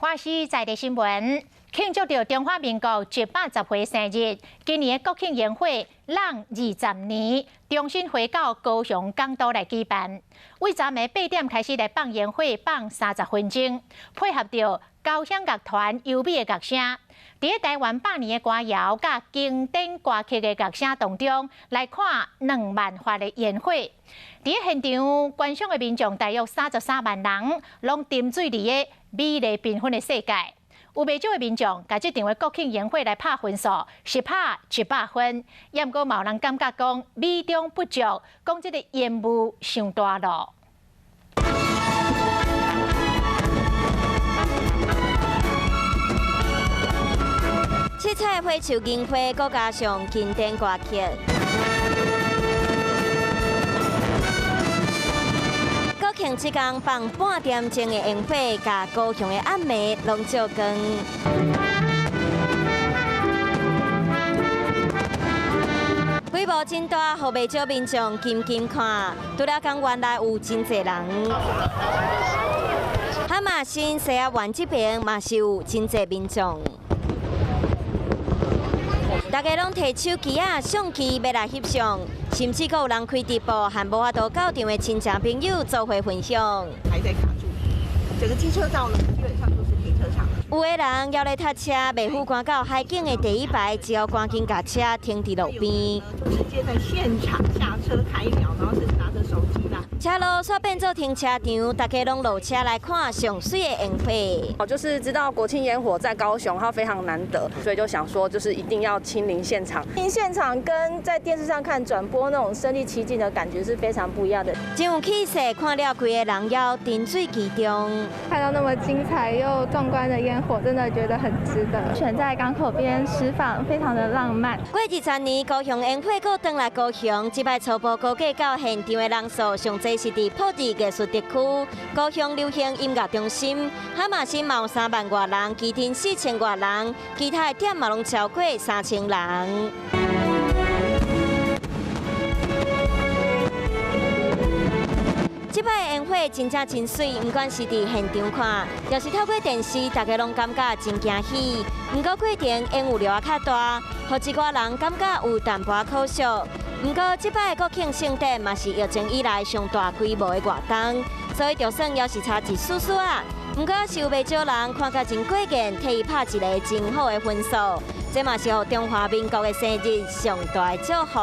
华视在地新闻，庆祝着中华民国110岁生日。今年的国庆宴会让20年重新回到高雄港都来举办。为昨暝8点开始来放宴会，放30分钟，配合着交响乐团优美的乐声，伫台湾100年的歌谣甲经典歌曲的乐声当中，来看2万发的宴会。伫现场观赏的民众大约33万人，拢沉醉伫个美丽缤纷的世界。有袂少的民众甲这场的国庆宴会来拍分数，10拍100分。也毋过，有人感觉讲美中不足，讲这个烟雾伤大咯。七彩花球烟花，再加上经典歌曲。国庆即天放半点钟的烟火，甲高雄的暗暝拢照光。规模真大，互袂少民众近看。除了公园内有真侪人，哈马新西亚湾这边嘛是有真侪民众。大家拢摕手机相机要来翕相，甚至有人开直播，和无法度到场的亲戚朋友做伙分享。还在卡住，整个机车道呢，基本上都是停车场。有的人要来搭车，未赴赶到海景的第一排，只要赶紧把车停伫路边，直接在现场下车开聊，然后是拿着手机啦。车路煞变做停车场，大家拢落车来看上水的烟火。我就是知道国庆烟火在高雄，它非常难得，所以就想说，就是一定要亲临现场。亲临现场跟在电视上看转播那种身临其境的感觉是非常不一样的。真有气势，看了规个人妖沉醉其中。看到那么精彩又壮观的烟火，真的觉得很值得。选在港口边释放，非常的浪漫。过23年，高雄烟火又回来高雄，这摆初步估计到现场的人数上侪是伫普治艺术特区、高雄流行音乐中心，哈马新嘛有3万多人，基天4000多人，其他的点嘛拢超过3000人。这摆的烟火真正真水，不管是伫现场看，要是透过电视，大家拢感觉真惊喜。不过过程烟雾流啊较大，互一寡人感觉有淡薄可惜。不过这摆的国庆盛典嘛是疫情以来上大规模的活动，所以就算要是差一丝丝啊，不过是有袂少人看甲真过瘾，替伊拍一个真好的分数。这嘛是互中华民国的生日上大的祝福。